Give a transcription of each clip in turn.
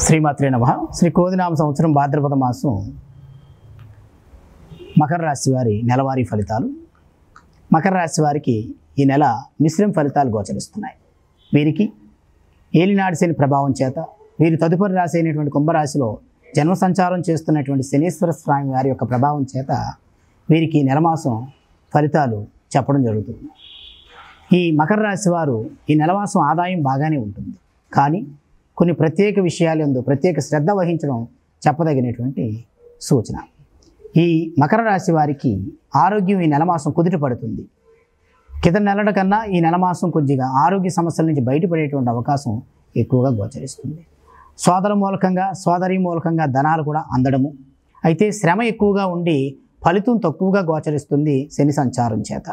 శ్రీమాత్రే నమః. శ్రీ క్రోధినామ సంవత్సరం భాద్రపద మాసం మకర రాశి వారి నెలవారీ ఫలితాలు. మకర రాశి వారికి ఈ నెల మిశ్రమ ఫలితాలు గోచరిస్తున్నాయి. వీరికి ఏలినాటి శని ప్రభావం చేత వీరి తదుపరి రాశి అయినటువంటి కుంభరాశిలో జన్మ సంచారం చేస్తున్నటువంటి శనీశ్వర స్వామి వారి యొక్క ప్రభావం చేత వీరికి నెలమాసం ఫలితాలు చెప్పడం జరుగుతుంది. ఈ మకర రాశి వారు ఈ నెలమాసం ఆదాయం బాగానే ఉంటుంది, కానీ కొన్ని ప్రత్యేక విషయాలందు ప్రత్యేక శ్రద్ధ వహించడం చెప్పదగినటువంటి సూచన. ఈ మకర రాశి వారికి ఆరోగ్యం ఈ నెలమాసం కుదుట పడుతుంది. కింద నెలల కన్నా ఈ నెలమాసం కొద్దిగా ఆరోగ్య సమస్యల నుంచి బయటపడేటువంటి అవకాశం ఎక్కువగా గోచరిస్తుంది. సోదర మూలకంగా సోదరి మూలకంగా ధనాలు కూడా అందడము, అయితే శ్రమ ఎక్కువగా ఉండి ఫలితం తక్కువగా గోచరిస్తుంది శని సంచారం చేత.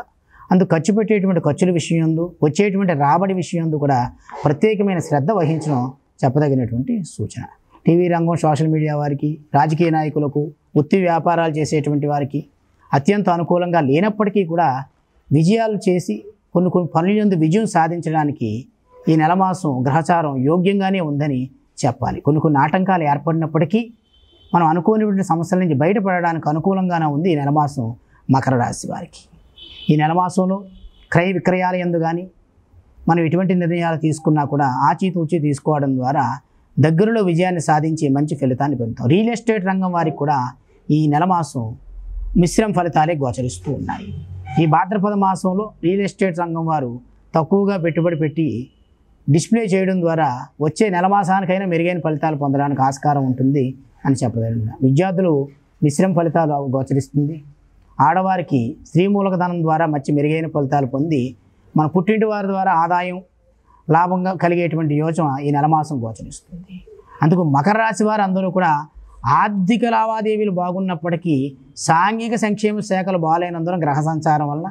అందుకు ఖర్చు పెట్టేటువంటి ఖర్చుల విషయంలో వచ్చేటువంటి రాబడి విషయంలో కూడా ప్రత్యేకమైన శ్రద్ధ వహించడం చెప్పదగినటువంటి సూచన. టీవీ రంగం, సోషల్ మీడియా వారికి, రాజకీయ నాయకులకు, వృత్తి వ్యాపారాలు చేసేటువంటి వారికి అత్యంత అనుకూలంగా లేనప్పటికీ కూడా విజయాలు చేసి కొన్ని పనులందు విజయం సాధించడానికి ఈ నెలమాసం గ్రహచారం యోగ్యంగానే ఉందని చెప్పాలి. కొన్ని ఆటంకాలు ఏర్పడినప్పటికీ మనం అనుకోనిటువంటి సమస్యల నుంచి బయటపడడానికి అనుకూలంగానే ఉంది ఈ నెలమాసం మకర రాశి వారికి. ఈ నెలమాసంలో క్రయ విక్రయాల యందు కానీ మనం ఎటువంటి నిర్ణయాలు తీసుకున్నా కూడా ఆచితూచి తీసుకోవడం ద్వారా దగ్గరలో విజయాన్ని సాధించి మంచి ఫలితాన్ని పొందుతాం. రియల్ ఎస్టేట్ రంగం వారికి కూడా ఈ నెలమాసం మిశ్రమ ఫలితాలే గోచరిస్తూ ఉన్నాయి. ఈ భాద్రపద మాసంలో రియల్ ఎస్టేట్ రంగం వారు తక్కువగా పెట్టుబడి పెట్టి డిస్ప్లే చేయడం ద్వారా వచ్చే నెలమాసానికైనా మెరుగైన ఫలితాలు పొందడానికి ఆస్కారం ఉంటుంది అని చెప్పగలను. విద్యార్థులు మిశ్రమ ఫలితాలు గోచరిస్తుంది. ఆడవారికి స్త్రీ మూలకధనం ద్వారా మంచి మెరుగైన ఫలితాలు పొంది మన పుట్టింటి వారి ద్వారా ఆదాయం లాభంగా కలిగేటువంటి యోచన ఈ నెలమాసం గోచరిస్తుంది. అందుకు మకర రాశి వారు అందరూ కూడా ఆర్థిక లావాదేవీలు బాగున్నప్పటికీ సాంఘిక సంక్షేమ శాఖలు బాగాలేనందున గ్రహ సంచారం వల్ల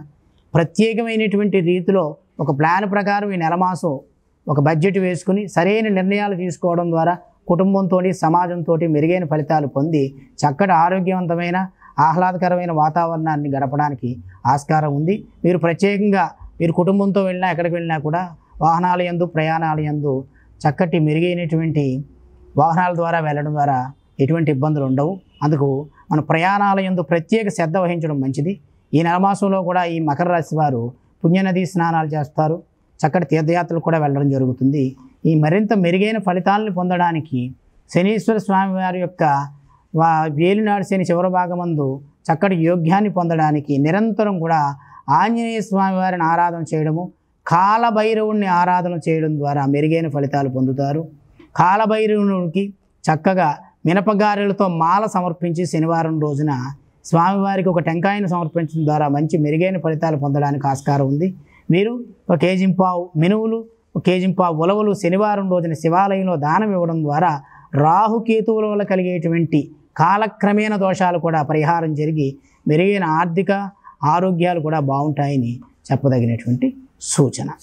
ప్రత్యేకమైనటువంటి రీతిలో ఒక ప్లాన్ ప్రకారం ఈ నెలమాసం ఒక బడ్జెట్ వేసుకుని సరైన నిర్ణయాలు తీసుకోవడం ద్వారా కుటుంబంతో సమాజంతో మెరుగైన ఫలితాలు పొంది చక్కటి ఆరోగ్యవంతమైన ఆహ్లాదకరమైన వాతావరణాన్ని గడపడానికి ఆస్కారం ఉంది. మీరు ప్రత్యేకంగా మీరు కుటుంబంతో వెళ్ళినా ఎక్కడికి వెళ్ళినా కూడా వాహనాల యందు ప్రయాణాల యందు చక్కటి మెరుగైనటువంటి వాహనాల ద్వారా వెళ్ళడం ద్వారా ఎటువంటి ఇబ్బందులు ఉండవు. అందుకు మన ప్రయాణాల యందు ప్రత్యేక శ్రద్ధ వహించడం మంచిది. ఈ నెలమాసంలో కూడా ఈ మకర రాశి వారు పుణ్యనదీ స్నానాలు చేస్తారు, చక్కటి తీర్థయాత్రలు కూడా వెళ్ళడం జరుగుతుంది. ఈ మరింత మెరుగైన ఫలితాలను పొందడానికి శనీశ్వర స్వామి వారి యొక్క వేలునాడు శని చివరి భాగమందు చక్కటి యోగ్యాన్ని పొందడానికి నిరంతరం కూడా ఆంజనేయ స్వామి వారిని ఆరాధన చేయడము, కాలభైరవుణ్ణి ఆరాధన చేయడం ద్వారా మెరుగైన ఫలితాలు పొందుతారు. కాలభైరవునికి చక్కగా మినపగారెలతో మాల సమర్పించి శనివారం రోజున స్వామివారికి ఒక టెంకాయను సమర్పించడం ద్వారా మంచి మెరుగైన ఫలితాలు పొందడానికి ఆస్కారం ఉంది. మీరు 1 కేజీంపావు మినువులు, 1 కేజీంపావు ఉలవలు శనివారం రోజున శివాలయంలో దానం ఇవ్వడం ద్వారా రాహుకేతువుల వల్ల కలిగేటువంటి కాలక్రమేణ దోషాలు కూడా పరిహారం జరిగి మెరుగైన ఆర్థిక ఆరోగ్యాలు కూడా బాగుంటాయని చెప్పదగినటువంటి సూచన.